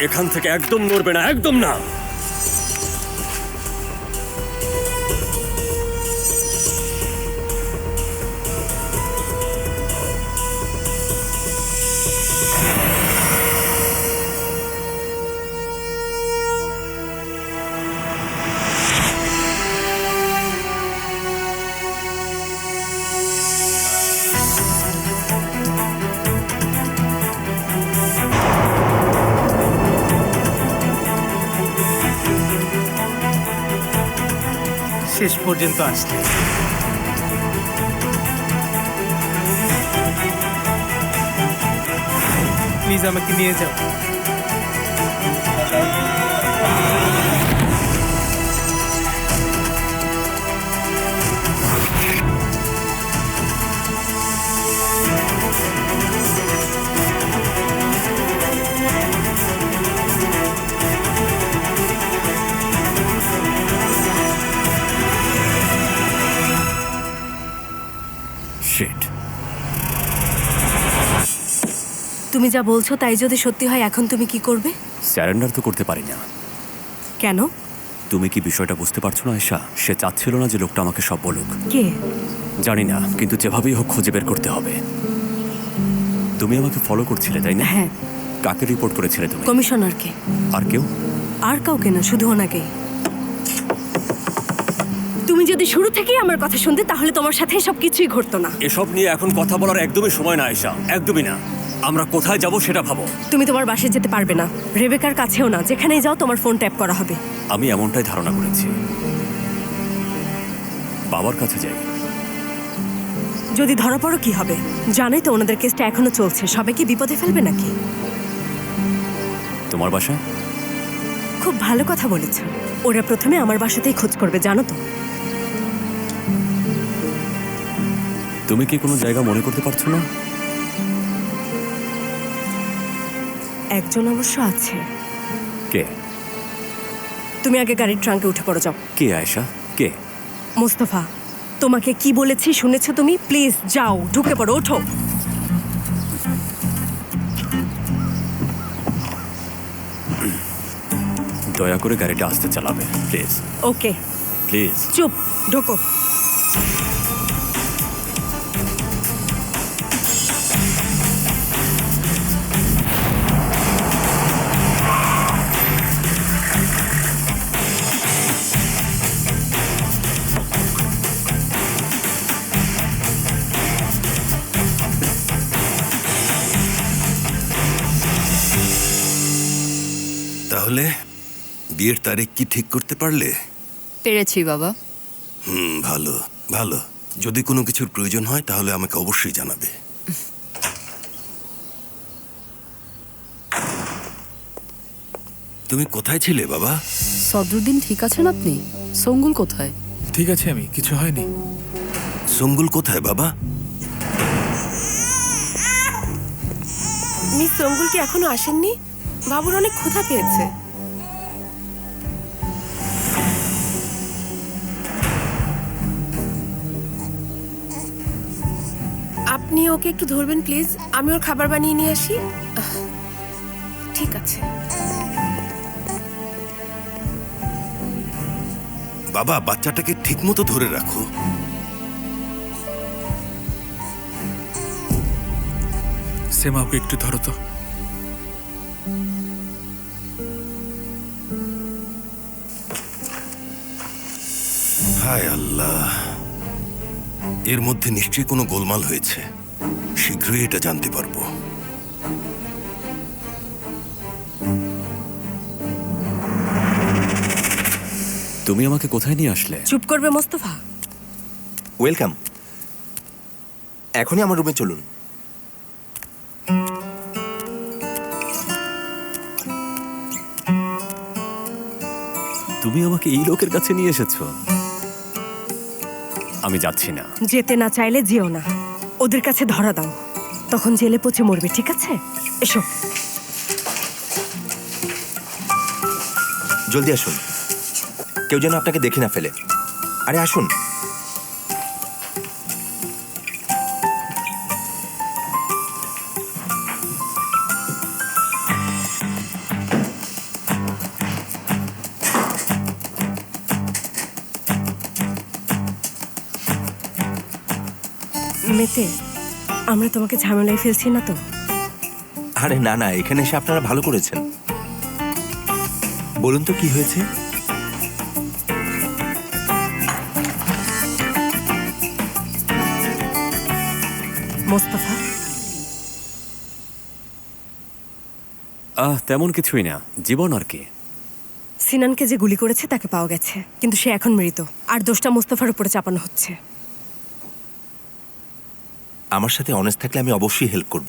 এখান থেকে একদম নড়বে না, একদম না। শেষ পর্যন্ত আসলে। প্লিজ আমাকে নিয়ে যাও। শিট। তুমি যা বলছো তাই যদি সত্যি হয়, এখন তুমি কি করবে? স্যারেন্ডার তো করতে পারি না। কেন? তুমি কি বিষয়টা বুঝতে পারছো না আয়েশা? সে চাচ্ছিল না যে লোকটা আমাকে সব বলুক। কে? জানি না, কিন্তু যেভাবেই হোক খুঁজে বের করতে হবে। তুমি আমাকে ফলো করছিলে, তাই না? হ্যাঁ। কাকে রিপোর্ট করেছিলে তুমি? কমিশনারকে। আর কেউ? আর কাউকে না, শুধু ওনাকেই। তুমি যদি শুরু থেকেই আমার কথা শুনতে, তাহলে তোমার সাথে সব কিছুই ঘটতো না। এসব নিয়ে এখন কথা বলার একদমই সময় না আয়েশা, একদমই না। আমরা কোথায় যাব সেটা ভাবো। তুমি তোমার বাসায় যেতে পারবে না, রেবেকার কাছেও না। যেখানেই যাও তোমার ফোন ট্যাপ করা হবে। আমি এমনটাই ধারণা করেছি। বাবার কাছে যাই। যদি ধরা পড়ো কি হবে? জানোই তো ওনাদের কেসটা এখনো চলছে। সবাইকে বিপদে ফেলবে নাকি? তোমার বাসায়? খুব ভালো কথা বলেছ। ওরা প্রথমে আমার বাসাতেই খোঁজ করবে, জানো তো। তুমি কি কোনো জায়গা মনে করতে পারছো না? একজন অবশ্য আছে। কে? তুমি আগে গাড়ির ট্রাঙ্কে উঠে পড়ো, যাও। কে আয়েশা? কে? মোস্তফা, তোমাকে কি বলেছি শুনেছো তুমি? প্লিজ যাও, ঢুকে পড়ো, ওঠো। দয়া করে গাড়িটা আস্তে চালাবে, প্লিজ। ওকে। প্লিজ। চুপ, ঢোকো। তাহলে বিয়ের তারিখ কি ঠিক করতে পারলে? পেরেছি বাবা। ভালো ভালো। যদি কোনো কিছুর প্রয়োজন হয় তাহলে আমাকে অবশ্যই জানাবে। তুমি কোথায় ছিলে বাবা? সদরুদ্দিন ঠিক আছেন আপনি? সঙ্গুল কোথায়? ঠিক আছে, আমি কিছু হয়নি। সঙ্গুল কোথায় বাবা? মিস সঙ্গুল কি এখনো আসেননি? বাবুর অনেক ক্ষুধা পেয়েছে। আপনি ওকে একটু ধরবেন প্লিজ, আমি ওর খাবার বানিয়ে নিয়ে আসি। ঠিক আছে বাবা, বাচ্চাটাকে ঠিক মতো ধরে রাখো। সেমা, ওকে একটু ধরো তো। হায় আল্লাহ, এর মধ্যে নিশ্চয়ই কোনো গোলমাল হয়েছে। শীঘ্রই এটা জানতে পারবো। তুমি আমাকে কোথায় নিয়ে আসলে? চুপ করবে মোস্তফা? ওয়েলকাম। এখনই আমার রুমে চলুন। তুমি আমাকে এই লোকের কাছে নিয়ে এসেছো? আমি যাচ্ছি না। যেতে না চাইলে যেও না। ওদের কাছে ধরা দাও, তখন জেলে পচে মরবে, ঠিক আছে? এসো। জলদি আসুন, কেউ যেন আপনাকে দেখে না ফেলে। আরে আসুন। মেতে, আমরা তোমাকে ঝামেলায় ফেলছি না তো? আরে না না, এখানে এসে আপনারা ভালো করেছেন। বলুন তো কি হয়েছে? মোস্তফা, তেমন কিছুই না, জীবন আর কি। সিনানকে যে গুলি করেছে তাকে পাওয়া গেছে, কিন্তু সে এখন মৃত, আর দোষটা মোস্তফার উপরে চাপানো হচ্ছে। আমার সাথে অনেস্ট থাকলে আমি অবশ্যই হেল্প করব।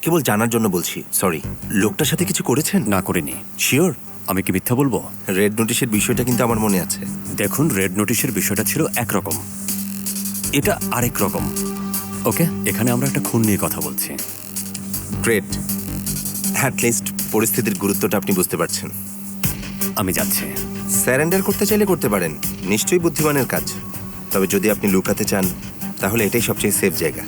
কেবল জানার জন্য বলছি। সরি, লোকটার সাথে কিছু করেছেন? না করিনি। শিওর? আমি কি মিথ্যা বলবো? রেড নোটিশের বিষয়টা কিন্তু আমার মনে আছে। দেখুন, রেড নোটিশের বিষয়টা ছিল একরকম, এটা আরেক রকম। ওকে, এখানে আমরা একটা খুন নিয়ে কথা বলছি। গ্রেট। অ্যাটলিস্ট পরিস্থিতির গুরুত্বটা আপনি বুঝতে পারছেন। আমি যাচ্ছি। স্যারেন্ডার করতে চাইলে করতে পারেন, নিশ্চয়ই বুদ্ধিমানের কাজ। তবে যদি আপনি লুকাতে চান তাহলে এটাই সবচেয়ে সেফ জায়গা।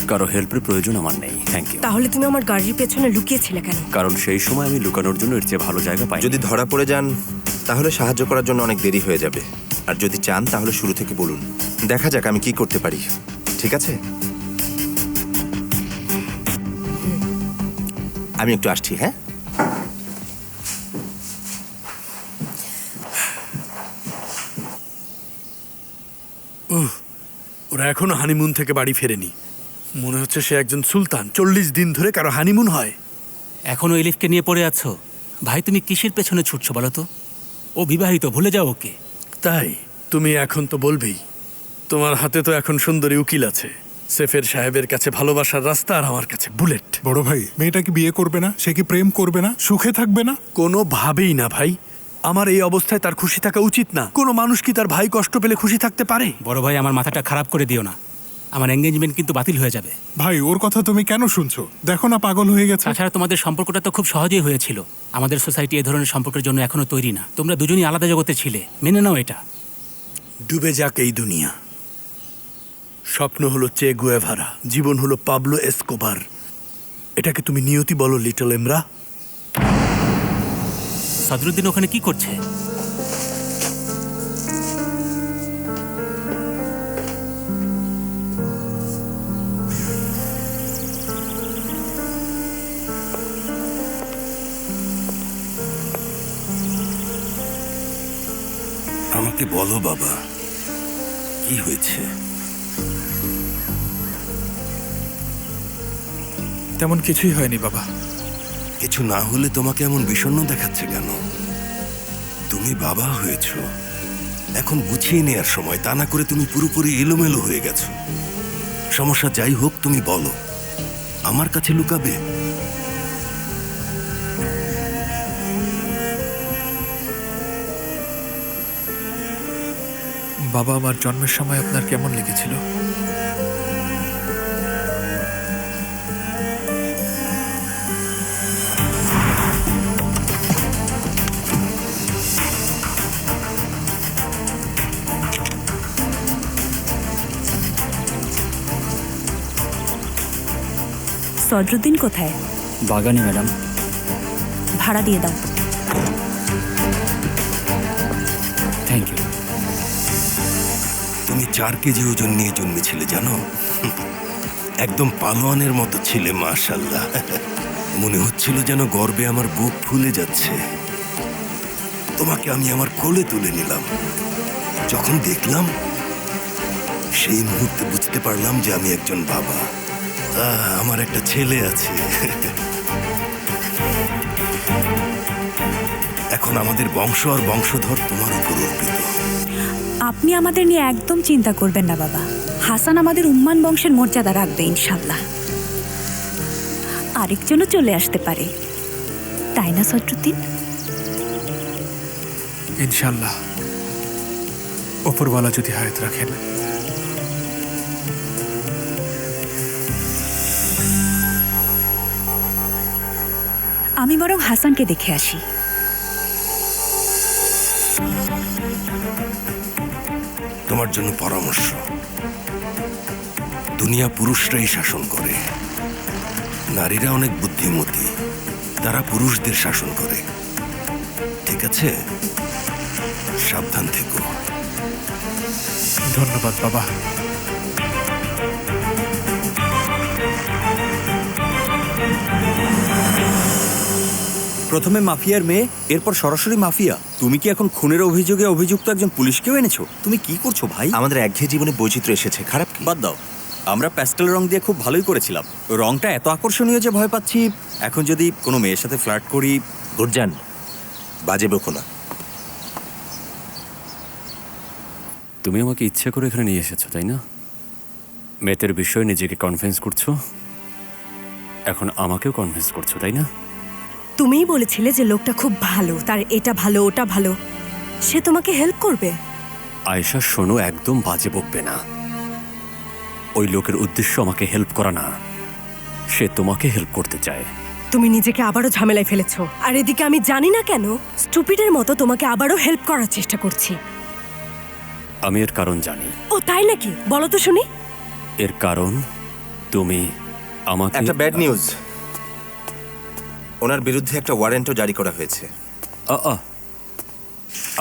কারো হেল্পের প্রয়োজন আমার নেই, থ্যাংক ইউ। তাহলে তুমি আমার গাড়ির পেছনে লুকিয়েছিলে কেন? কারণ সেই সময় আমি লুকানোর জন্য এর চেয়ে ভালো জায়গা পাই। যদি ধরা পড়ে যান তাহলে সাহায্য করার জন্য অনেক দেরি হয়ে যাবে। আর যদি চান তাহলে শুরু থেকে বলুন, দেখা যাক আমি কি করতে পারি। ঠিক আছে, আমি একটু আসছি। হ্যাঁ, ওরা এখনো হানিমুন থেকে বাড়ি ফেরেনি। মনে হচ্ছে সে একজন সুলতান। 40 দিন ধরে কারো হানিমুন হয়। এখনো এলিফকে নিয়ে পড়ে আছো? ভাই, তুমি কিসের পেছনে ছুটছো বলো তো? ও বিবাহিত, ভুলে যাও ওকে। তাই তুমি এখন তো বলবেই। তোমার হাতে তো এখন সুন্দরী উকিল আছে। সেফের সাহেবের কাছে ভালোবাসার রাস্তা, আর আমার কাছে বুলেট। বড় ভাই, মেয়েটা কি বিয়ে করবে না? সে কি প্রেম করবে না? সুখে থাকবে না? কোনোভাবেই না ভাই। আমার এই অবস্থায় তার খুশি থাকা উচিত না। কোনো মানুষ কি তার ভাই কষ্ট পেলে খুশি থাকতে পারে? বড় ভাই, আমার মাথাটা খারাপ করে দিও না। আমার এঙ্গেজমেন্ট কিন্তু বাতিল হয়ে যাবে। ভাই, ওর কথা তুমি কেন শুনছো? দেখো না, পাগল হয়ে গেছে। তাছাড়া তোমাদের সম্পর্কটা তো খুব সহজেই হয়েছিল। আমাদের সোসাইটি এ ধরনের সম্পর্কের জন্য এখনো তৈরি না। তোমরা দুজনই আলাদা জগতে ছিলে, মেনে নাও এটা। ডুবে যাক এই দুনিয়া। স্বপ্ন হলো চে গুয়েভারা, জীবন হলো পাবলো এসকোবার। এটাকে তুমি নিয়তি বলো লিটল এমরা? সদরুদ্দিন ওখানে কি করছে? আমাকে বলো বাবা, কি হয়েছে? তেমন কিছুই হয়নি বাবা। কিছু না হলে তোমাকে এমন বিষণ্ণ দেখাচ্ছে কেন? তুমি বাবা হয়েছো, এখন গুছিয়ে নেওয়ার সময়। তা না করে তুমি পুরোপুরি এলোমেলো হয়ে গেছো। সমস্যা যাই হোক তুমি বলো, আমার কাছে লুকাবে? বাবা, আমার জন্মের সময় আপনার কেমন লেগেছিল? সদরুদ্দিন কোথায়? বাগানে ম্যাডাম। ভাড়া দিয়ে দাও। Thank you. তুমি 4 কেজি ওজন নিয়ে জন্মেছিলে জানো? একদম পালোয়ানের মতো ছিলে, মাশাআল্লাহ। মনে হচ্ছিল যেন গর্বে আমার বুক ফুলে যাচ্ছে। তোমাকে আমি আমার কোলে তুলে নিলাম। যখন দেখলাম, সেই মুহূর্তে বুঝতে পারলাম যে আমি একজন বাবা। আমার একটা ছেলে আছে। এখন আমাদের বংশ আর বংশধর তোমার উপর অর্পিত। আপনি আমাদের নিয়ে একদম চিন্তা করবেন না বাবা। হাসান আমাদের উম্মান বংশের মর্যাদা রাখবে ইনশাল্লাহ। আরেকজনও চলে আসতে পারে, তাই না সদরুদ্দিন? ইনশাল্লাহ, ওপরওয়ালা যদি হায়াত রাখেন। আমি বরং হাসানকে দেখে আসি। তোমার জন্য পরামর্শ, দুনিয়া পুরুষরাই শাসন করে। নারীরা অনেক বুদ্ধিমতী, তারা পুরুষদের শাসন করে। ঠিক আছে, সাবধান থেকো। ধন্যবাদ বাবা। প্রথমে মাফিয়ার মেয়ে, এরপর সরাসরি মাফিয়া। তুমি কি এখন খুনের অভিযোগে অভিযুক্ত একজন পুলিশকেও এনেছো? তুমি কি করছো ভাই? আমাদের একঘেয়ে জীবনে বৈচিত্র্য এসেছে, খারাপ কি? বাদ দাও, আমরা প্যাস্টেল রং দিয়ে খুব ভালোই করেছিলাম। রংটা এত আকর্ষণীয় যে ভয় পাচ্ছি এখন যদি কোনো মেয়ের সাথে ফ্লার্ট করি। গুরজান, বাজে বকো না। তুমি আমাকে ইচ্ছে করে এখানে নিয়ে এসেছো, তাই না? মেয়েদের বিষয়ে নিজেকে কনভিন্স করছো, এখন আমাকেও কনভিন্স করছো, তাই না? তুমিই বলেছিলে যে লোকটা খুব ভালো, তার এটা ভালো ওটা ভালো, সে তোমাকে হেল্প করবে। আয়েশা শোনো, একদম বাজে বকবে না। ওই লোকের উদ্দেশ্য আমাকে হেল্প করা না, সে তোমাকে হেল্প করতে চায়। তুমি নিজেকে আবারও ঝামেলায় ফেলেছো, আর এদিকে আমি জানি না কেন স্টুপিডের মতো তোমাকে আবারও হেল্প করার চেষ্টা করছি। আমি এর কারণ জানি। ও তাই নাকি? বলো তো শুনি। এর কারণ তুমি আমাকে একটা ব্যাড নিউজ, ওনার বিরুদ্ধে একটা ওয়ারেন্টও জারি করা হয়েছে।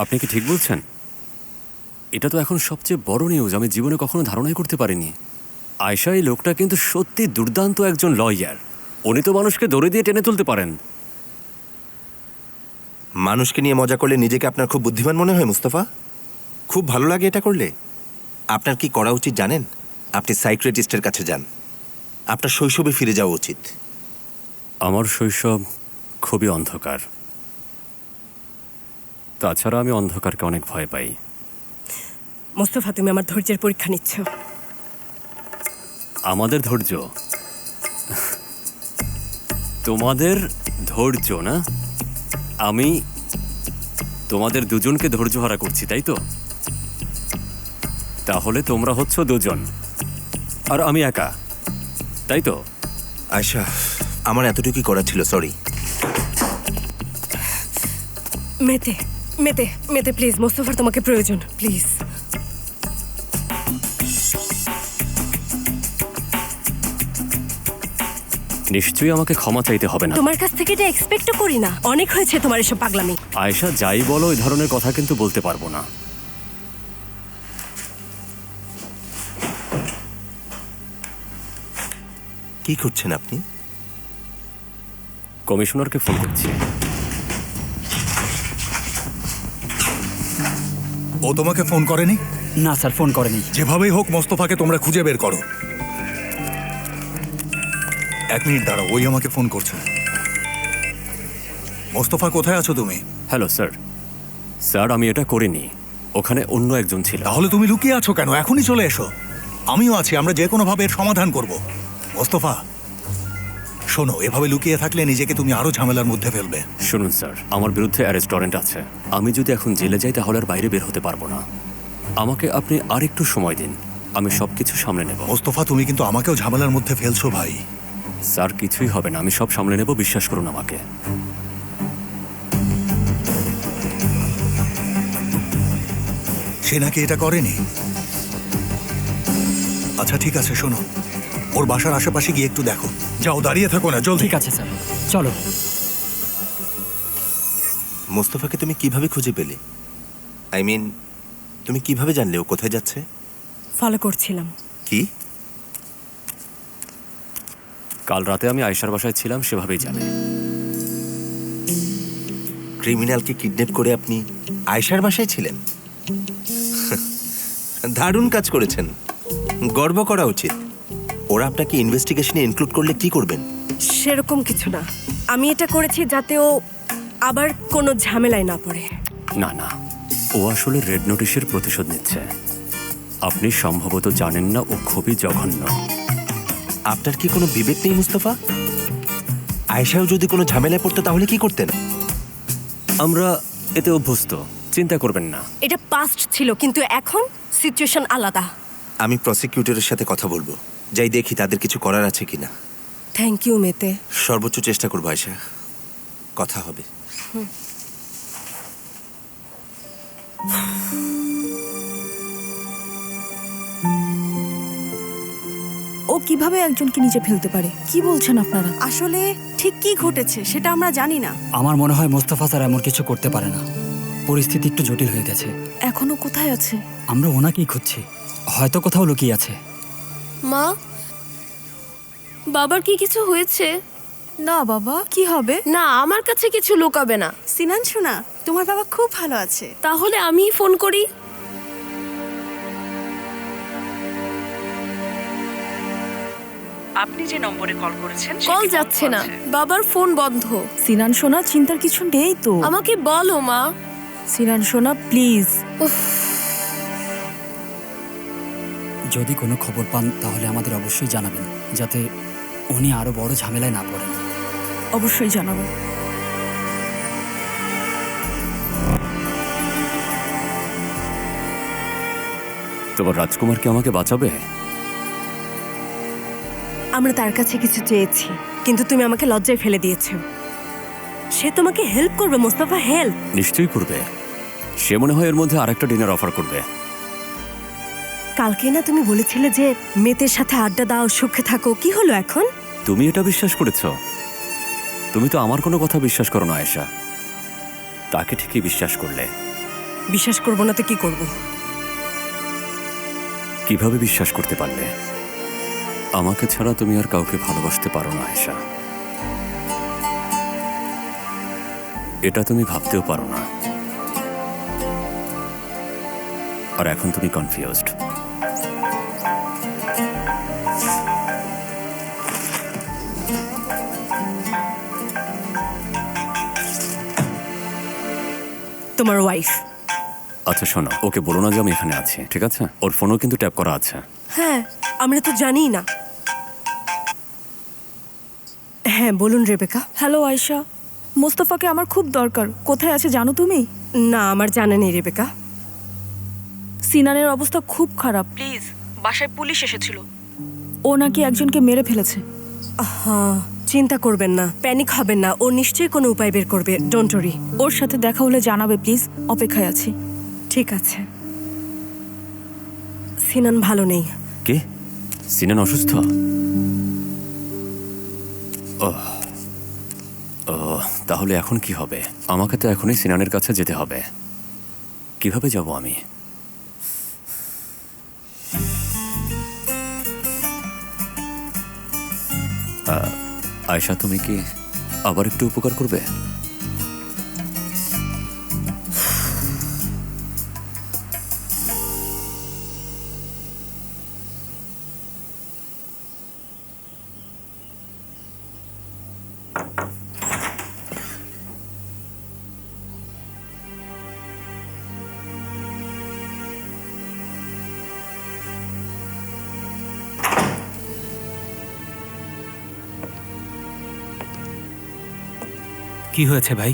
আপনি কি ঠিক বলছেন? এটা তো এখন সবচেয়ে বড় নিউজ, আমি জীবনে কখনো ধারণাই করতে পারিনি। আয়েশা, এই লোকটা কিন্তু সত্যি দুর্দান্ত একজন লয়ার। উনি তো মানুষকে দড়ি দিয়ে টেনে তুলতে পারেন। মানুষকে নিয়ে মজা করলে নিজেকে আপনার খুব বুদ্ধিমান মনে হয় মুস্তাফা? খুব ভালো লাগে এটা করলে? আপনার কি করা উচিত জানেন? আপনি সাইকিয়াট্রিস্টের কাছে যান, আপনার শৈশবে ফিরে যাওয়া উচিত। আমার শৈশব খুবই অন্ধকার, তাছাড়া আমি অন্ধকারকে অনেক ভয় পাই। মোস্তফা, তুমি আমার ধৈর্যের পরীক্ষা নিচ্ছ। আমাদের ধৈর্য? তোমাদের ধৈর্য না? আমি তোমাদের দুজনকে ধৈর্যহারা করছি, তাই তো? তাহলে তোমরা হচ্ছ দুজন আর আমি একা, তাই তো? আয়শা, আমার এতটুকুই করা ছিল, সরি। মেতে মেতে মেতে প্লিজ, মোস্তফার তোমাকে প্রয়োজন, প্লিজ। নিশ্চয়ই আমাকে ক্ষমা চাইতে হবে না। তোমার কাছ থেকে এটা এক্সপেক্টও করি না। অনেক হয়েছে তোমার এসব পাগলামি। আয়েশা, যাই বলো, এই ধরনের কথা কিন্তু বলতে পারবো না। কি করছেন আপনি? কমিশনারকে ফোন করছি। ও তোমাকে ফোন করেনি? না স্যার, ফোন করেনি। যেভাবেই হোক মোস্তফাকে তোমরা খুঁজে বের করো। 1 মিনিট দাঁড়াও, ওই আমাকে ফোন করছে। মোস্তফা, কোথায় আছো তুমি? Hello sir. স্যার, আমি এটা করিনি, ওখানে অন্য একজন ছিল। তাহলে তুমি লুকিয়ে আছো কেন? এখনই চলে এসো, আমিও আছি, আমরা যে কোনো ভাবে এর সমাধান করব। মোস্তফা শোনো, এভাবে লুকিয়ে থাকলে নিজেকে তুমি আরো ঝামেলার মধ্যে ফেলবে। শুনুন স্যার, আমার বিরুদ্ধে অ্যারেস্ট ওয়ারেন্ট আছে। আমি যদি এখন জেলে যাই তাহলে আর বাইরে বের হতে পারবো না। আমাকে আপনি আর একটু সময় দিন, আমি সবকিছু সামলে নেব। মোস্তফা, তুমি কিন্তু আমাকেও ঝামেলার মধ্যে ফেলছো ভাই। স্যার, কিছুই হবে না, আমি সব সামলে নেব, বিশ্বাস করুন আমাকে। সে নাকি এটা করেনি? আচ্ছা ঠিক আছে, শোনো, ওর বাসার আশেপাশে গিয়ে একটু দেখো। যাও, দাঁড়িয়ে থাকো না, জলদি। ঠিক আছে স্যার, চলো। মোস্তফাকে তুমি কিভাবে খুঁজে পেলে? আই মিন, তুমি কিভাবে জানলে ও কোথায় যাচ্ছে? ফলো করছিলাম। কি? কাল রাতে আমি আয়েশার বাসায় ছিলাম, সেভাবেই জানে। ক্রিমিনালকে কিডন্যাপ করে আপনি আয়েশার বাসায় ছিলেন? দারুণ কাজ করেছেন, গর্ব করা উচিত। ওরা আপনাকে ইনভেস্টিগেশনে ইনক্লুড করলে কি করবেন? সেরকম কিছু না, আমি এটা করেছি যাতে ও আবার কোনো ঝামেলায় না পড়ে। না না, ও আসলে রেড নোটিশের প্রতিশোধ নিচ্ছে। আপনি সম্ভবত জানেন না, ও খুবই জঘন্য। আপনার কি কোনো বিবেক নেই মুস্তাফা? আয়েশাও যদি কোনো ঝামেলায় পড়তো তাহলে কি করতেন? আমরা এতে অভ্যস্ত, চিন্তা করবেন না। এটা পাস্ট ছিল, কিন্তু এখন সিচুয়েশন আলাদা। আমি প্রসিকিউটরের সাথে কথা বলবো, যাই দেখি তাদের কিছু করার আছে কিনা। থ্যাংক ইউ মেতে। সর্বোচ্চ চেষ্টা করবো আয়েশা, কথা হবে। ও কিভাবে একজনকে নিচে ফেলতে পারে? কি বলছেন আপনারা? আসলে ঠিক কি ঘটেছে সেটা আমরা জানি না। আমার মনে হয় মোস্তফা স্যার এমন কিছু করতে পারে না, পরিস্থিতি একটু জটিল হয়ে গেছে। এখনো কোথায় আছে? আমরা ওনাকেই খুঁজছি, হয়তো কোথাও লুকিয়ে আছে। মা, বাবার কি কিছু হয়েছে? না বাবা, কি হবে? না, আমার কাছে কিছু লুকাবে না। সিনান শোনা, তোমার বাবা খুব ভালো আছে। তাহলে আমিই ফোন করি। আপনি যে নম্বরে কল করেছেন কল যাচ্ছে না, বাবার ফোন বন্ধ। সিনান শোনা, চিন্তার কিছু নেই তো। আমাকে বলো মা। সিনান শোনা, প্লিজ। যদি কোনো খবর পান তাহলে আমাদের অবশ্যই জানাবেন, যাতে উনি আরো বড় ঝামেলায় না পড়েন। অবশ্যই জানাবো। তোমার রাজকুমার কি আমাকে বাঁচাবে? আমরা তার কাছে কিছু চেয়েছি, কিন্তু তুমি আমাকে লজ্জায় ফেলে দিয়েছো। সে তোমাকে হেল্প করবে মোস্তফা, হেল্প। নিশ্চয়ই করবে। সে মনে হয় এর মধ্যে আরেকটা ডিনার অফার করবে। কালকে না তুমি বলেছিলে যে মেয়েদের সাথে আড্ডা দাও, সুখে থাকো, কি হলো এখন? তুমি এটা বিশ্বাস করেছ? তুমি তো আমার কোনো কথা বিশ্বাস করো না আয়েশা। তাকে ঠিকই বিশ্বাস করলে। বিশ্বাস করবো না তো কি করব? কিভাবে বিশ্বাস করতে পারলে? আমাকে ছাড়া তুমি আর কাউকে ভালোবাসতে পারো না আয়েশা। এটা তুমি ভাবতেও পারো না। আর এখন তুমি কনফিউজড। তোমার ওয়াইফ। আচ্ছা শোনো, ওকে বলো না যে আমি এখানে আছি, ঠিক আছে? ওর ফোনও কিন্তু ট্যাপ করা আছে। হ্যাঁ, আমরা তো জানি না। হ্যাঁ বলুন রেবেকা। হ্যালো আয়শা, মোস্তফাকে আমার খুব দরকার। কোথায় আছে জানো তুমি? না, আমার জানা নেই রেবেকা। সিনানের অবস্থা খুব খারাপ। প্লিজ, বাসায় পুলিশ এসেছিল। ও নাকি একজনকে মেরে ফেলেছে। হ্যাঁ, চিন্তা করবেন না, প্যানিক হবেন না, ও নিশ্চয়ই কোনো উপায় বের করবে। Don't worry. ওর সাথে দেখা হলে জানাবে প্লিজ, অপেক্ষায় আছি। ঠিক আছে। সিনান ভালো নেই। কে? সিনান অসুস্থ? তাহলে এখন কি হবে? আমাকে তো এখনই সিনানের কাছে যেতে হবে। কিভাবে যাব আমি? আয়েশা, তুমি কি আবার একটু উপকার করবে? কি হয়েছে ভাই?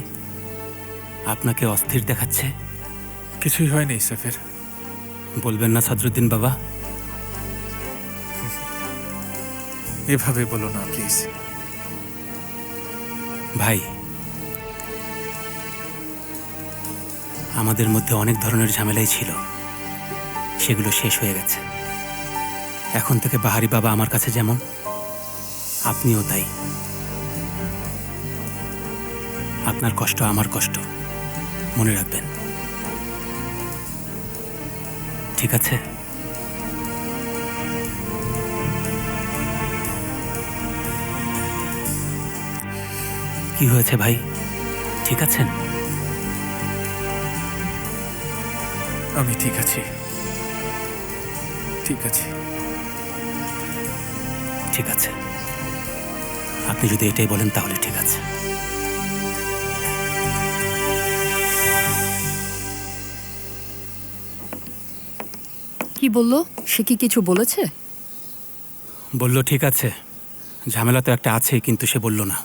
আপনাকে অস্থির দেখাচ্ছে। কিছুই হয়নি সাফির। বলবেন না সদরুদ্দিন বাবা? এভাবে বলো না প্লিজ। ভাই, আমাদের মধ্যে অনেক ধরনের ঝামেলাই ছিল, সেগুলো শেষ হয়ে গেছে। এখন থেকে বাহারি বাবা আমার কাছে যেমন, আপনিও তাই। আপনার কষ্ট আমার কষ্ট, মনে রাখবেন, ঠিক আছে? কি হয়েছে ভাই, ঠিক আছেন? আমি ঠিক আছি, ঠিক আছে। ঠিক আছে, আপনি যদি এটাই বলেন তাহলে ঠিক আছে। কি বললো? সে কি কিছু বলেছে? বলল ঠিক আছে, ঝামেলা তো একটা আছে, কিন্তু সে বলল না।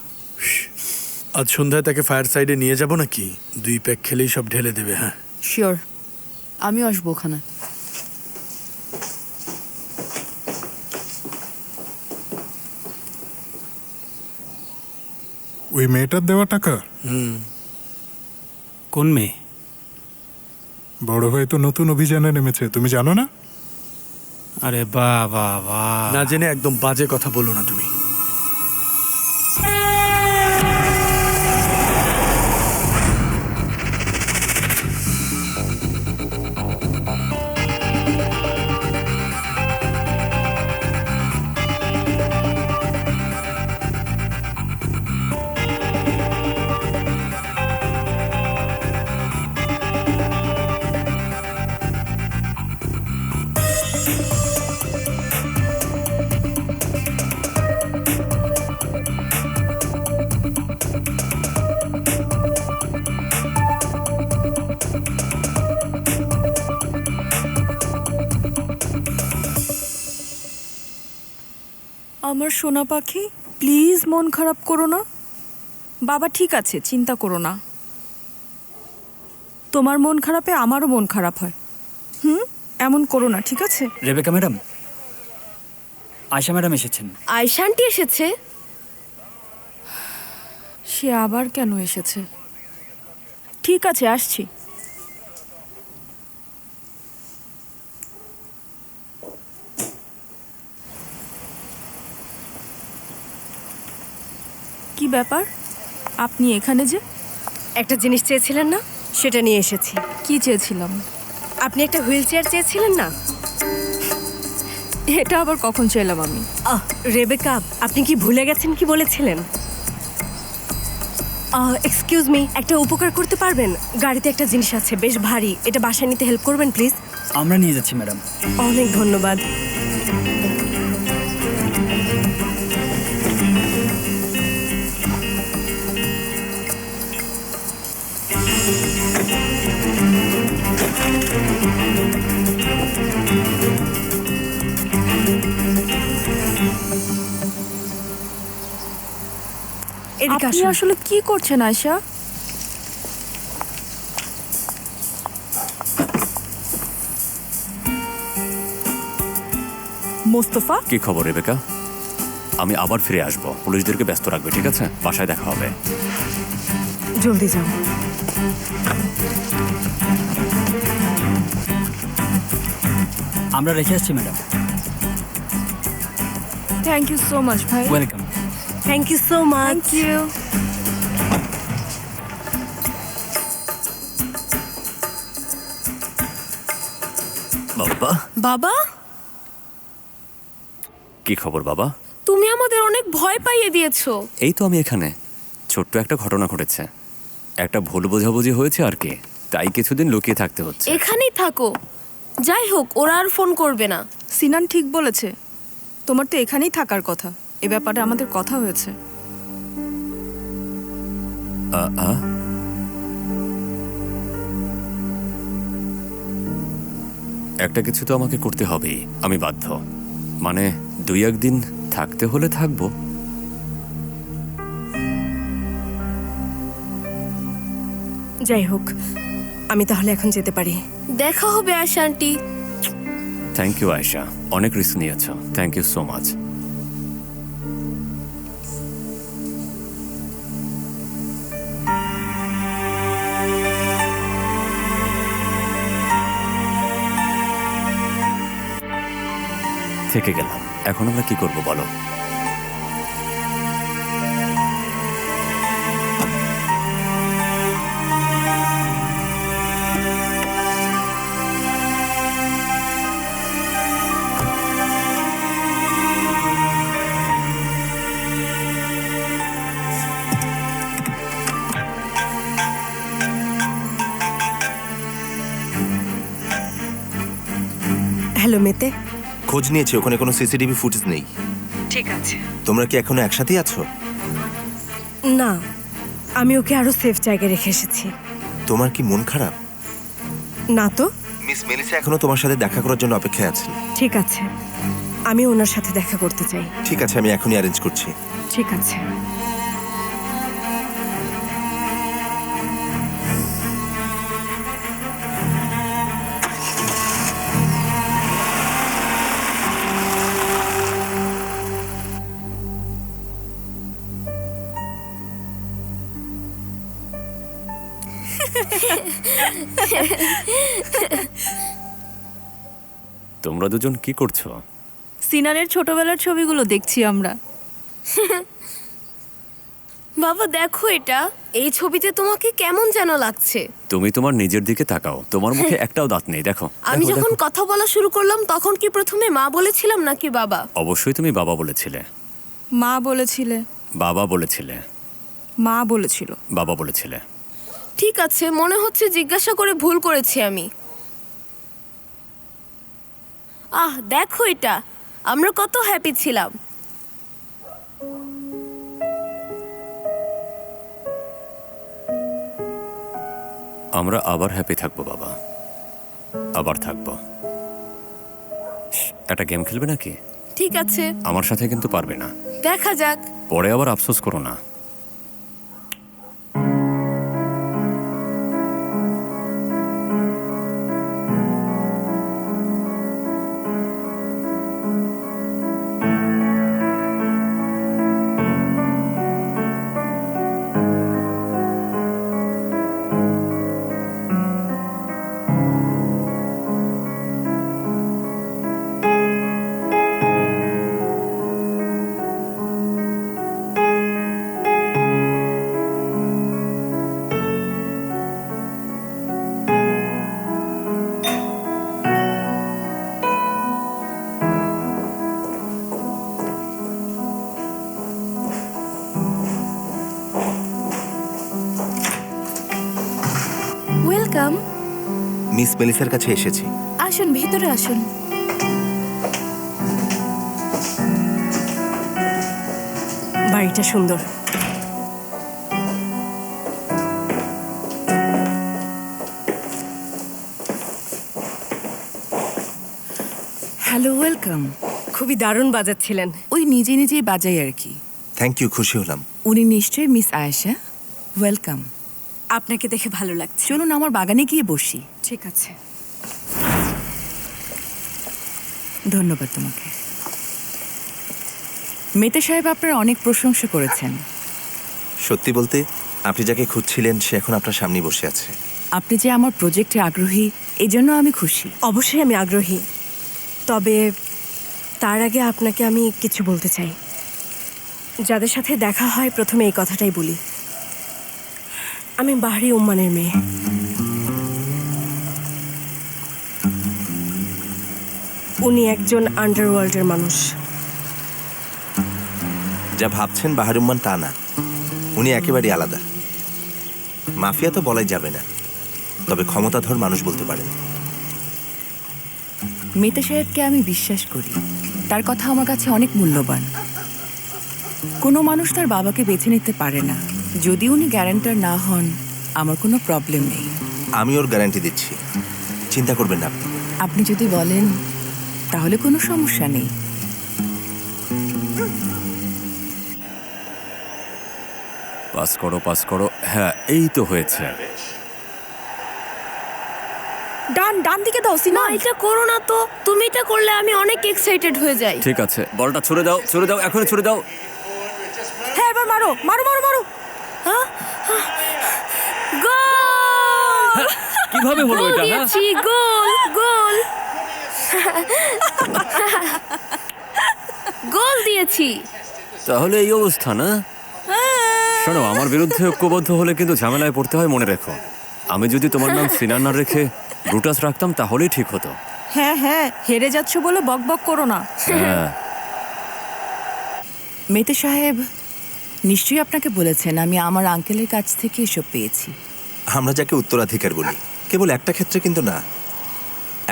আজ সন্ধ্যায় তাকে ফায়ার সাইডে নিয়ে যাব নাকি? 2 প্যাক খেলেই সব ঢেলে দেবে। হ্যাঁ শিওর, আমিও আসবো ওখানে। ওই মেয়েটার দেওয়া টাকা? কোন মেয়ে? বড় ভাই তো নতুন অভিযানে নেমেছে, তুমি জানো না? আরে বাহ বাহ বাহ, না জেনে একদম বাজে কথা বলো না তুমি। আমার সোনা পাখি, প্লিজ মন খারাপ করো না। বাবা ঠিক আছে, চিন্তা করো না। তোমার মন খারাপে আমারও মন খারাপ হয়। এমন করো না, ঠিক আছে? রেবেকা ম্যাডাম, আয়শা ম্যাডাম এসেছেন। আয়শা আন্টি এসেছে? সে আবার কেন এসেছে? ঠিক আছে, আসছি। কি ব্যাপার, আপনি এখানে যে? একটা জিনিস চেয়েছিলেন না, সেটা নিয়ে এসেছি। কি চেয়েছিলাম? আপনি একটা হুইল চেয়ার চেয়েছিলেন না? এটা আবার কখন চাইলাম আমি? রেবেকা, আপনি কি ভুলে গেছেন কি বলেছিলেন? এক্সকিউজ মি, একটা উপকার করতে পারবেন? গাড়িতে একটা জিনিস আছে, বেশ ভারী, এটা বাসায় নিতে হেল্প করবেন প্লিজ? আমরা নিয়ে যাচ্ছি ম্যাডাম। অনেক ধন্যবাদ। আপনি আসলে কি করছেন আয়শা? মোস্তফা, কি খবর রেবেকা? আমি আবার ফিরে আসবো, পুলিশদেরকে ব্যস্ত রাখবে, ঠিক আছে? বাসায় দেখা হবে। জলদি যাও। আমরা রেখে আসছি madam. Thank you so much ভাই। Welcome. Thank you so much. Thank you. বাবা, বাবা, কি খবর বাবা? তুমি আমাদের অনেক ভয় পাইয়ে দিয়েছো। এই তো আমি এখানে। ছোট্ট একটা ঘটনা ঘটেছে, একটা ভুল বোঝাবুঝি হয়েছে আর কি, তাই কিছুদিন লুকিয়ে থাকতে হচ্ছে। এখানেই থাকো। যাই হোক, ওরা আর ফোন করবে না। সিনান ঠিক বলেছে, তোমার তো এখানেই থাকার কথা। এ ব্যাপারে আমাদের কথা হয়েছে। একটা কিছু তো আমাকে করতে হবেই, আমি বাধ্য। মানে 2-1 দিন থাকতে হলে থাকবো। যাই হোক, আমি তাহলে এখন যেতে পারি। দেখা হবে Ayesha aunty. Thank you Ayesha, অনেক রিস্ক নিয়েছ, থ্যাংক ইউ সো মাচ। থেকে গেলাম, এখন আমরা কি করব বলো? হ্যালো মেতে। খোঁজ নিয়েছি, ওখানে কোনো সিসিটিভি ফুটেজ নেই। ঠিক আছে। তোমরা কি এখনো একসাথেই আছো? না, আমি ওকে আরো সেফ জায়গায় রেখে এসেছি। তোমার কি মন খারাপ? না তো। মিস মেলিসা এখনো তোমার সাথে দেখা করার জন্য অপেক্ষায় আছেন। ঠিক আছে, আমি ওনার সাথে দেখা করতে চাই। ঠিক আছে, আমি এখনই অ্যারেঞ্জ করছি। ঠিক আছে। তোমরা দুজন কি করছো? সিনানের ছোটবেলার ছবিগুলো দেখছি আমরা। বাবা দেখো এটা, এই ছবিতে তোমাকে কেমন যেন লাগছে। তুমি তোমার নিজের দিকে তাকাও, তোমার মুখে একটাও দাঁত নেই, দেখো। আমি দেখো, যখন দেখো। কথা বলা শুরু করলাম তখন কি প্রথমে মা বলেছিলাম নাকি বাবা? অবশ্যই তুমি বাবা বলেছিলে। মা বলেছিলে। বাবা বলেছিলে। মা বলেছিল। বাবা বলেছিলে। ঠিক আছে, মনে হচ্ছে জিজ্ঞাসা করে ভুল করেছি আমি। দেখো এটা, আমরা কত হ্যাপি ছিলাম। আমরা আবার হ্যাপি থাকবো বাবা, আবার থাকবো। একটা গেম খেলবে নাকি? ঠিক আছে, আমার সাথে কিন্তু পারবে না। দেখা যাক। পরে আবার আফসোস করো না। ওয়েলকাম। মিস মেলিসার কাছে এসেছি। আসুন, ভেতরে আসুন। বাড়িটা সুন্দর। Hello, welcome. খুবই দারুণ বাজাচ্ছিলেন। ওই নিজে নিজেই বাজাই আর কি। থ্যাংক ইউ, খুশি হলাম। উনি নিশ্চয়ই মিস আয়েশা। ওয়েলকাম। আপনাকে দেখে ভালো লাগছে। চলুন আমার বাগানে গিয়ে বসি। ঠিক আছে। ধন্যবাদ তোমাকে। মেতে সাহেব আপনার অনেক প্রশংসা করেছেন। সত্যি বলতে, আপনি যাকে খুঁজছিলেন সে এখন আপনার সামনে বসে আছে। আপনি যে আমার প্রজেক্টে আগ্রহী, এই জন্য আমি খুশি। অবশ্যই আমি আগ্রহী, তবে তার আগে আপনাকে আমি কিছু বলতে চাই। যাদের সাথে দেখা হয় প্রথমে এই কথাটাই বলি, আমি বাহরি উম্মানের মেয়ে। উনি একজন আন্ডারওয়ার্ল্ডের মানুষ। যা ভাবছেন বাহার উম্মান তা না, উনি একেবারেই আলাদা। মাফিয়া তো বলাই যাবে না, তবে ক্ষমতাধর মানুষ বলতে পারেন। মেতে সাহেবকে আমি বিশ্বাস করি। তার কথা আমার কাছে অনেক মূল্যবান। কোনো মানুষ তার বাবাকে বেছে নিতে পারে না। যদি উনি গ্যারান্টার না হন, আমার কোনো প্রবলেম নেই। আমি ওর গ্যারান্টি দিচ্ছি, চিন্তা করবেন না আপনি। আপনি যদি বলেন তাহলে কোনো সমস্যা নেই। পাস করো, পাস করো। হ্যাঁ, এই তো হয়েছে। ডান দিকে দাও সিনা। এটা করো না তো, তুমি এটা করলে আমি অনেক এক্সাইটেড হয়ে যাই। ঠিক আছে, বলটা ছুড়ে দাও, ছুড়ে দাও, এখনই ছুড়ে দাও। হ্যাঁ, এবার মারো মারো মারো মারো। গোল! কিভাবে হলো এটা? হ্যাঁ, দিয়েছি, গোল গোল গোল দিয়েছি। তাহলে এই অবস্থা না? শোনো, আমার বিরুদ্ধে ঐক্যবদ্ধ হলে কিন্তু ঝামেলায় পড়তে হয়, মনে রেখো। আমি যদি তোমার নাম সিনান না রেখে ব্রুটাস রাখতাম তাহলেই ঠিক হতো। হ্যাঁ হ্যাঁ, হেরে যাচ্ছ বলে বক বক করো না। হ্যাঁ। মেতে সাহেব নিশ্চয়ই আপনাকে বলেছেন আমি আমার আঙ্কেলের কাছ থেকে এসব পেয়েছি। আমরা যাকে উত্তরাধিকার বলি, কেবল একটা ক্ষেত্রে কিন্তু না।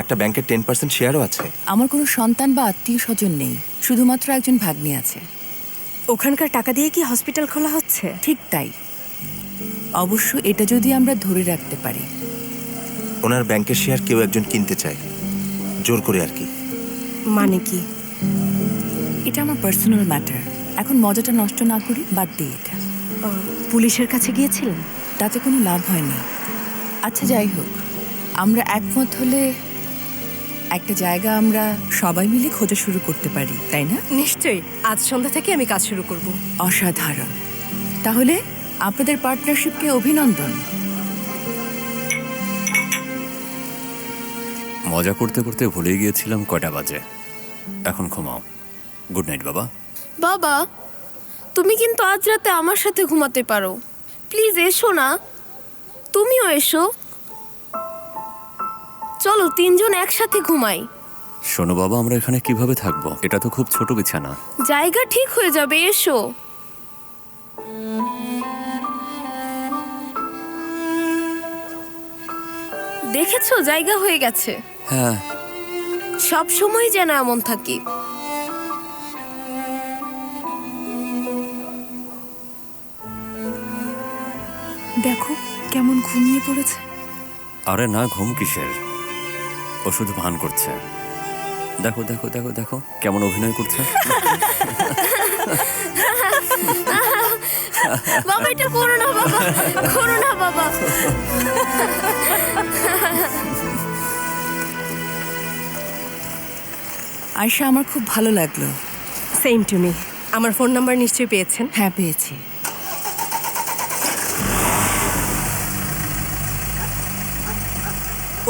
একটা ব্যাংকের 10% শেয়ারও আছে। আমার কোনো সন্তান বা আত্মীয় স্বজন নেই, শুধুমাত্র একজন ভাগ্নি আছে। ওখানকার টাকা দিয়ে কি হসপিটাল খোলা হচ্ছে? ঠিক তাই। অবশ্য এটা যদি আমরা ধরে রাখতে পারি। ওনার ব্যাংকের শেয়ার কেউ একজন কিনতে চায়, জোর করে আর কি। মানে কি? এটা আমার পার্সোনাল ম্যাটার। এখন মজাটা নষ্ট না করি, বাদ দিই এটা। পুলিশের কাছে গিয়েছিলেন? তাতে কোনো লাভ হয়নি। আচ্ছা, যাই হোক, আমরা একমত হলে একটা জায়গা আমরা সবাই মিলে খোঁজা শুরু করতে পারি, তাই না? নিশ্চয়ই, আজ সন্ধ্যা থেকে আমি কাজ শুরু করব। অসাধারণ। তাহলে আপনাদের পার্টনারশিপকে অভিনন্দন। মজা করতে করতে ভুলে গিয়েছিলাম কয়টা বাজে। এখন ঘুমাও। গুড নাইট বাবা। বাবা, তুমি কিন্তু আজ রাতে আমার সাথে ঘুমাতে পারো। প্লিজ এসো না। তুমিও এসো। চলো তিনজন একসাথে ঘুমাই। শোনো বাবা, আমরা এখানে কিভাবে থাকবো? এটা তো খুব ছোট বিছানা। জায়গা ঠিক হয়ে যাবে, এসো। দেখেছো, জায়গা হয়ে গেছে। হ্যাঁ, সব সময় যেন এমন থাকি। দেখো কেমন ঘুমিয়ে পড়েছে। আরে না, ঘুম কিসের? ও শুধু ভান করছে। দেখো দেখো দেখো দেখো কেমন অভিনয় করছে। বাবা এটা করো না বাবা, করো না বাবা। আয়শা, আমার খুব ভালো লাগলো। Same to me. আমার ফোন নাম্বার নিশ্চয়ই পেয়েছেন? হ্যাঁ, পেয়েছি।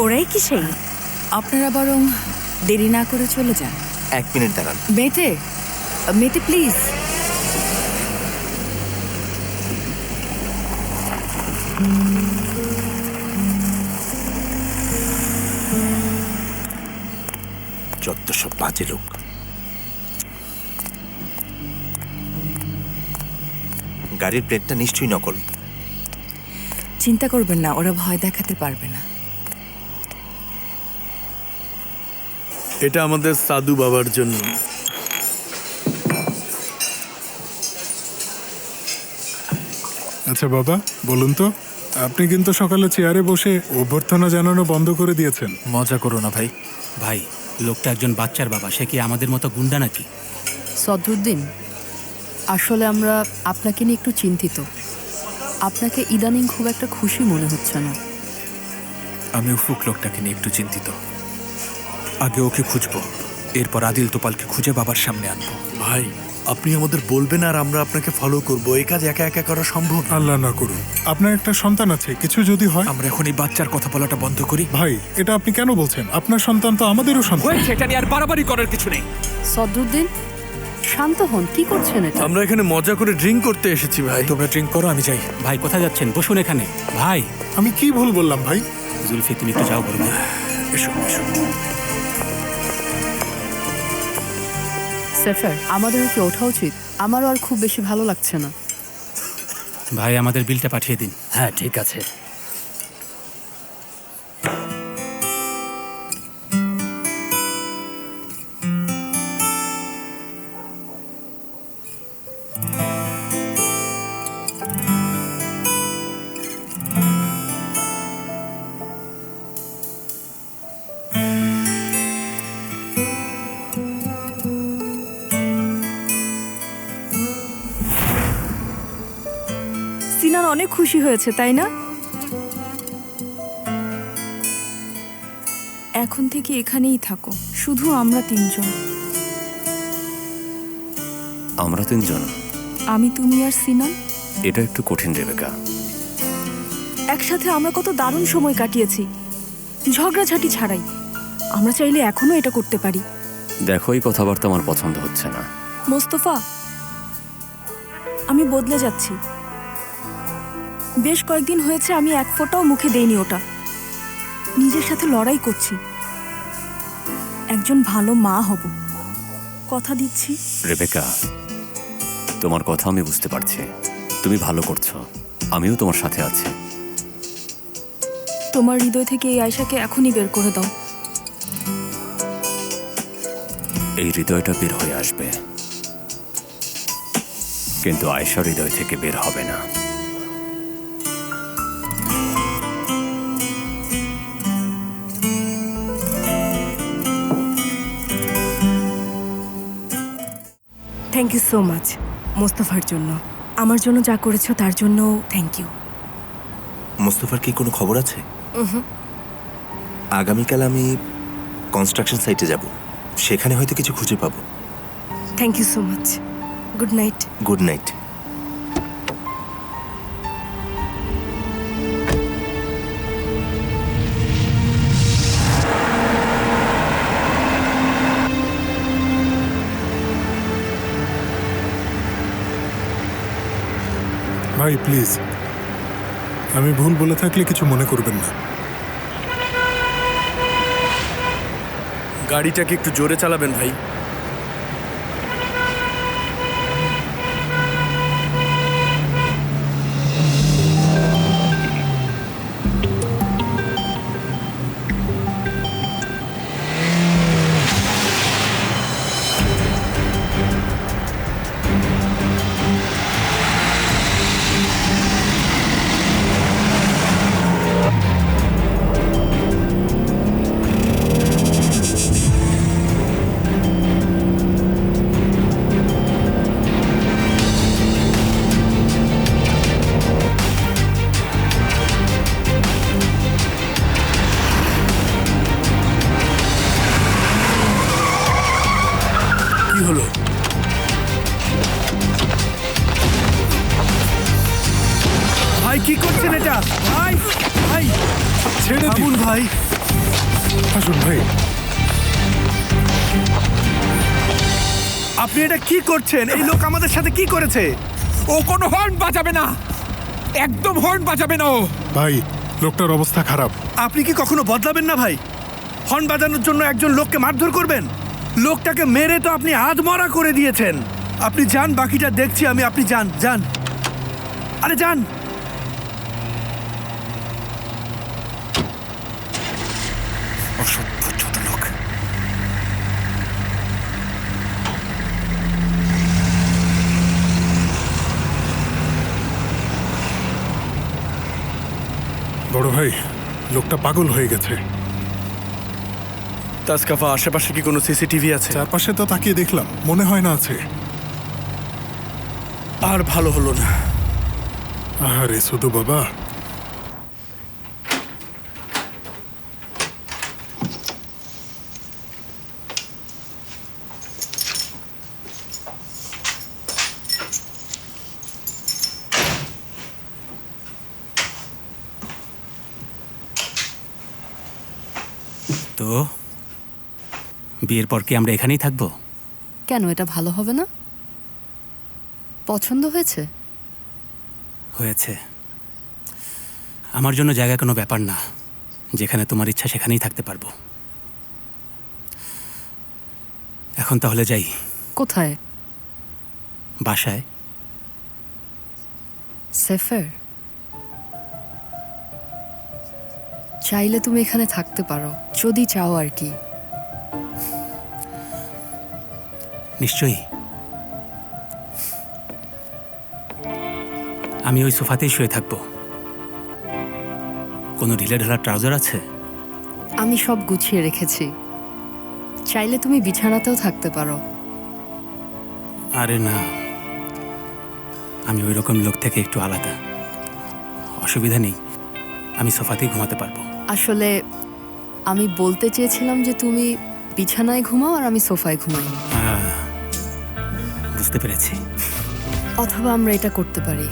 ওরাই কি সেই? আপনারা বরং দেরি না করে চলে যান। 1 মিনিট দাঁড়ান। মেতে, মেতে প্লিজ। যত সব বাজে লোক। গাড়ির প্লেটটা নিশ্চয়ই নকল। চিন্তা করবেন না, ওরা ভয় দেখাতে পারবে না। এটা আমাদের সাধু বাবার জন্য। আচ্ছা বাবা, বলুন তো, আপনি কিন্তু সকালে চেয়ারে বসে অভ্যর্থনা জানানো বন্ধ করে দিয়েছেন। মজা করো না ভাই। ভাই, লোকটা একজন বাচ্চার বাবা, সে কি আমাদের মতো গুন্ডা নাকি? সদরুদ্দিন, আসলে আমরা আপনাকে নিয়ে একটু চিন্তিত। আপনাকে ইদানিং খুব একটা খুশি মনে হচ্ছে না। আমি উফুক লোকটাকে নিয়ে একটু চিন্তিত। আগে ওকে খুঁজবো, এরপর আদিল তোপালকে খুঁজে বাবার সামনে আনবো। ভাই, আপনি আমাদের বলবেন আর আমরা আপনাকে ফলো করব। এই কাজ একা একা করা সম্ভব না। আল্লাহ না করুন, আপনার একটা সন্তান আছে, কিছু যদি হয়। আমরা এখন এই বাচ্চার কথা বলাটা বন্ধ করি। ভাই, এটা আপনি কেন বলছেন? আপনার সন্তান তো আমাদেরও সন্তান। সেটা নিয়ে আর বাড়াবাড়ি করার কিছু নেই। সদরুদ্দিন, শান্ত হন। কি করছেন এটা? আমরা এখানে মজা করে ড্রিঙ্ক করতে এসেছি ভাই। তোমরা ড্রিঙ্ক করো, আমি যাই। ভাই কোথায় যাচ্ছেন? বসুন এখানে। ভাই, আমি কি ভুল বললাম ভাই? জুলফি, তুমি একটু যাও বলবো। এসো এসো। সেফার, আমাদেরও কি ওঠা উচিত? আমারও আর খুব বেশি ভালো লাগছে না। ভাই, আমাদের বিলটা পাঠিয়ে দিন। হ্যাঁ, ঠিক আছে। সিনান অনেক খুশি হয়েছে, তাই না? এখন থেকে এখানেই থাকো, শুধু আমরা 3 জন। আমরা 3 জন? আমি, তুমি আর সিনান। এটা একটু কঠিন রেবেকা। একসাথে আমরা কত দারুণ সময় কাটিয়েছি, ঝগড়াঝাটি ছাড়াই। আমরা চাইলে এখনো এটা করতে পারি। দেখো, এই কথাবার্তা আমার পছন্দ হচ্ছে না। মোস্তফা, আমি বদলে যাচ্ছি। বেশ কয়েকদিন হয়েছে আমি এক ফোঁটাও মুখে দেইনি ওটা। নিজের সাথে লড়াই করছি। একজন ভালো মা হব, কথা দিচ্ছি। রেবেকা, তোমার কথা আমি বুঝতে পারছি। তুমি ভালো করছো, আমিও তোমার সাথে আছি। তোমার হৃদয় থেকে এই আয়শাকে এখনই বের করে দাও। এই হৃদয়টা বের হয়ে আসবে, কিন্তু আয়েশার হৃদয় থেকে বের হবে না। থ্যাংক ইউ সো মাচ মোস্তফার জন্য। আমার জন্য যা করেছো তার জন্য থ্যাংক ইউ। মোস্তফার কি কোনো খবর আছে? আগামীকাল আমি কনস্ট্রাকশন সাইটে যাব, সেখানে হয়তো কিছু খুঁজে পাবো। Thank you so much. Good night. Good night. ভাই প্লিজ, আমি ভুল বলে থাকলে কিছু মনে করবেন না। গাড়িটাকে একটু জোরে চালাবেন ভাই। হলো? ভাই কি করছেন এটা? ভাই ভাই ছেড়ে দিন। থামুন ভাই। আসুন ভাই। আপনি এটা কি করছেন? এই লোক আমাদের সাথে কি করেছে? ও কোনো হর্ন বাজাবে না, একদম হর্ন বাজাবে না ও। ভাই, লোকটার অবস্থা খারাপ। আপনি কি কখনো বদলাবেন না ভাই? হর্ন বাজানোর জন্য একজন লোককে মারধর করবেন? লোকটাকে মেরে তো আপনি আধমরা করে দিয়েছেন। আপনি যান, বাকিটা দেখছি আমি। আপনি যান যান, আরে যান। অসভ্য ছোট লোক। বড় ভাই, লোকটা পাগল হয়ে গেছে। তাসকাফা, আশেপাশে কি কোনো সিসিটিভি আছে? চারপাশে তো তাকিয়ে দেখলাম, মনে হয় না আছে। আর ভালো হলো না। আরে শুধু বাবা। তো বিয়ের পর কি আমরা এখানেই থাকবো? কেন, এটা ভালো হবে না? পছন্দ হয়েছে? হয়েছে। আমার জন্য জায়গা কোনো ব্যাপার না, যেখানে তোমার ইচ্ছা সেখানেই থাকতে পারবো। এখন তাহলে যাই। কোথায়? বাসায়। সেফার, চাইলে তুমি এখানে থাকতে পারো, যদি চাও আর কি। নিশ্চয়ই। আমি ওই সোফাতেই শুয়ে থাকবো। কোনো ঢিলে ঢালা ট্রাউজার আছে? আমি সব গুছিয়ে রেখেছি, চাইলে তুমি বিছানাতেও থাকতে পারো। আরে না, আমি ওই রকম লোক থেকে একটু আলাদা। অসুবিধা নেই, আমি সোফাতেই ঘুমাতে পারবো। আসলে আমি বলতে চেয়েছিলাম যে তুমি বিছানায় ঘুমাও আর আমি সোফায় ঘুমাই। বুঝতে পেরেছি। অথবা আমরা এটা করতে পারি,